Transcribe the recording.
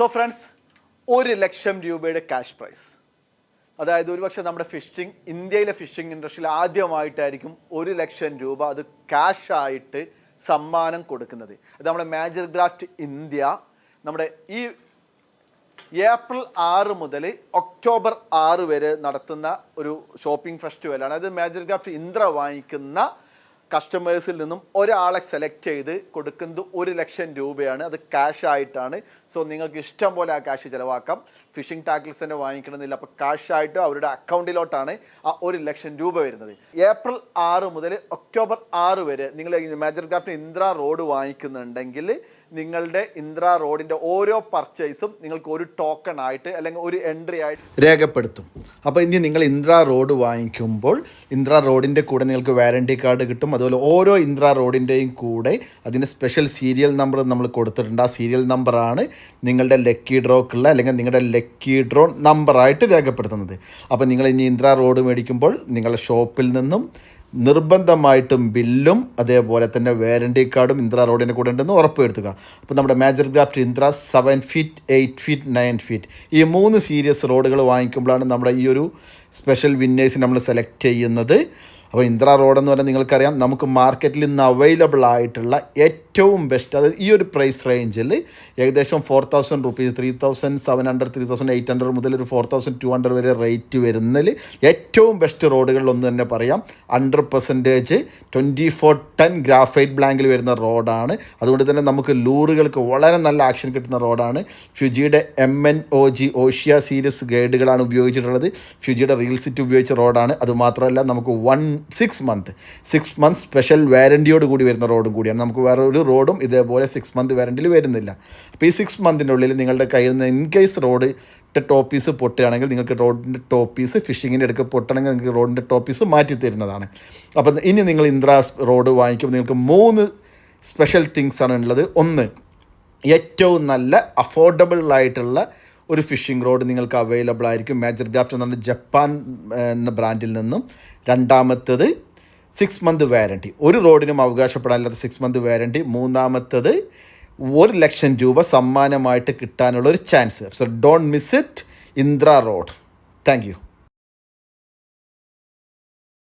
So friends, 1,00,000 രൂപയുടെ cash prize. അതായത് ഒരുപക്ഷെ നമ്മുടെ ഇന്ത്യയിലെ ഫിഷിംഗ് ഇൻഡസ്ട്രിയിൽ ആദ്യമായിട്ടായിരിക്കും 1,00,000 രൂപ അത് ക്യാഷായിട്ട് സമ്മാനം കൊടുക്കുന്നത്. അത് നമ്മുടെ മേജർ ക്രാഫ്റ്റ് ഇന്ത്യ നമ്മുടെ ഈ ഏപ്രിൽ 6 മുതൽ ഒക്ടോബർ 6 വരെ നടത്തുന്ന ഒരു ഷോപ്പിംഗ് ഫെസ്റ്റിവലാണ്. അത് മേജർ ക്രാഫ്റ്റ് ഇന്ത്യ വാങ്ങിക്കുന്ന കസ്റ്റമേഴ്സിൽ നിന്നും ഒരാളെ സെലക്ട് ചെയ്ത് കൊടുക്കുന്നത് 1,00,000 രൂപയാണ്. അത് ക്യാഷ് ആയിട്ടാണ്. സോ നിങ്ങൾക്ക് ഇഷ്ടം പോലെ ആ ക്യാഷ് ചിലവാക്കാം. ഫിഷിംഗ് ടാക്കിൾസ് തന്നെ വാങ്ങിക്കണമെന്നില്ല. അപ്പോൾ ക്യാഷായിട്ട് അവരുടെ അക്കൗണ്ടിലോട്ടാണ് ആ 1,00,000 രൂപ വരുന്നത്. ഏപ്രിൽ 6 മുതൽ ഒക്ടോബർ 6 വരെ നിങ്ങൾ മേജർ ക്രാഫ്റ്റ് ഇന്ദിര റോഡ് വാങ്ങിക്കുന്നുണ്ടെങ്കിൽ നിങ്ങളുടെ ഇന്ദിര റോഡിൻ്റെ ഓരോ പർച്ചേസും നിങ്ങൾക്ക് ഒരു ടോക്കൺ ആയിട്ട് അല്ലെങ്കിൽ ഒരു എൻട്രി ആയിട്ട് രേഖപ്പെടുത്തും. അപ്പോൾ ഇനി നിങ്ങൾ ഇന്ദിര റോഡ് വാങ്ങിക്കുമ്പോൾ ഇന്ദിര റോഡിൻ്റെ കൂടെ നിങ്ങൾക്ക് വാറണ്ടി കാർഡ് കിട്ടും. അതുപോലെ ഓരോ ഇന്ദിര റോഡിൻ്റെയും കൂടെ അതിന് സ്പെഷ്യൽ സീരിയൽ നമ്പർ നമ്മൾ കൊടുത്തിട്ടുണ്ട്. ആ സീരിയൽ നമ്പറാണ് നിങ്ങളുടെ ലക്കി ഡ്രോക്കുള്ള അല്ലെങ്കിൽ നിങ്ങളുടെ ലക്കി ഡ്രോ നമ്പറായിട്ട് രേഖപ്പെടുത്തുന്നത്. അപ്പോൾ നിങ്ങൾ ഇനി ഇന്ദിര റോഡ് മേടിക്കുമ്പോൾ നിങ്ങളുടെ ഷോപ്പിൽ നിന്നും നിർബന്ധമായിട്ടും ബില്ലും അതേപോലെ തന്നെ വാറണ്ടി കാർഡും ഇന്ദിര റോഡിൻ്റെ കൂടെ ഉണ്ടെന്ന് ഉറപ്പുവരുത്തുക. അപ്പോൾ നമ്മുടെ major craft Indira 7 feet 8 feet 9 feet ഈ 3 സീരീസ് റോഡുകൾ വാങ്ങിക്കുമ്പോഴാണ് നമ്മുടെ ഈ ഒരു സ്പെഷ്യൽ വിന്നേഴ്സ് നമ്മൾ സെലക്ട് ചെയ്യുന്നത്. അപ്പോൾ ഇന്ദിര റോഡെന്ന് പറഞ്ഞാൽ നിങ്ങൾക്കറിയാം, നമുക്ക് മാർക്കറ്റിൽ ഇന്ന് അവൈലബിൾ ആയിട്ടുള്ള ഏറ്റവും ബെസ്റ്റ്, അതായത് ഈ ഒരു പ്രൈസ് റേഞ്ചിൽ ഏകദേശം 4,000 റുപ്പീസ് 3,700 3,800 മുതൽ ഒരു 4,200 വരെ റേറ്റ് വരുന്നതിൽ ഏറ്റവും ബെസ്റ്റ് റോഡുകളിലൊന്ന് തന്നെ പറയാം. 100% 2410 ഗ്രാഫൈറ്റ് ബ്ലാങ്കിൽ വരുന്ന റോഡാണ്. അതുകൊണ്ട് തന്നെ നമുക്ക് ലൂറുകൾക്ക് വളരെ നല്ല ആക്ഷൻ കിട്ടുന്ന റോഡാണ്. ഫ്യൂജിയുടെ MNOG ഓഷ്യ സീരീസ് ഗൈഡുകളാണ് ഉപയോഗിച്ചിട്ടുള്ളത്. ഫ്യൂജിയുടെ റീൽ സിറ്റ് ഉപയോഗിച്ച റോഡാണ്. അതുമാത്രമല്ല നമുക്ക് 6 മന്ത് സ്പെഷ്യൽ വാറൻറ്റിയോട് കൂടി വരുന്ന റോഡും കൂടിയാണ്. നമുക്ക് വേറെ ഒരു റോഡും ഇതേപോലെ 6 മന്ത് വാറൻറ്റിയിൽ വരുന്നില്ല. അപ്പോൾ ഈ 6 മന്തിൻ്റെ ഉള്ളിൽ നിങ്ങളുടെ കയ്യിൽ നിന്ന് ഇൻകേസ് റോഡിൻ്റെ ടോപ്പ് പീസ് പൊട്ടുകയാണെങ്കിൽ നിങ്ങൾക്ക് റോഡിൻ്റെ ടോപ്പ് പീസ് ഫിഷിങ്ങിൻ്റെ അടുക്ക് പൊട്ടണമെങ്കിൽ നിങ്ങൾക്ക് റോഡിൻ്റെ ടോപ്പ് പീസ് മാറ്റി തരുന്നതാണ്. അപ്പോൾ ഇനി നിങ്ങൾ ഇന്ദിര റോഡ് വാങ്ങിക്കുമ്പോൾ നിങ്ങൾക്ക് 3 സ്പെഷ്യൽ തിങ്സാണ് ഉള്ളത്. ഒന്ന്, ഏറ്റവും നല്ല അഫോർഡബിൾ ആയിട്ടുള്ള ഒരു ഫിഷിംഗ് റോഡ് നിങ്ങൾക്ക് അവൈലബിൾ ആയിരിക്കും മേജർ ക്രാഫ്റ്റ് എന്ന് പറഞ്ഞ ജപ്പാൻ എന്ന ബ്രാൻഡിൽ നിന്നും. രണ്ടാമത്തത് 6 മന്ത് വാറൻറ്റി, ഒരു റോഡിനും അവകാശപ്പെടാനില്ലാത്ത 6 മന്ത് വാറൻറ്റി. മൂന്നാമത്തത് 1,00,000 രൂപ സമ്മാനമായിട്ട് കിട്ടാനുള്ള ഒരു chance. So don't miss it, Indira road. Thank you.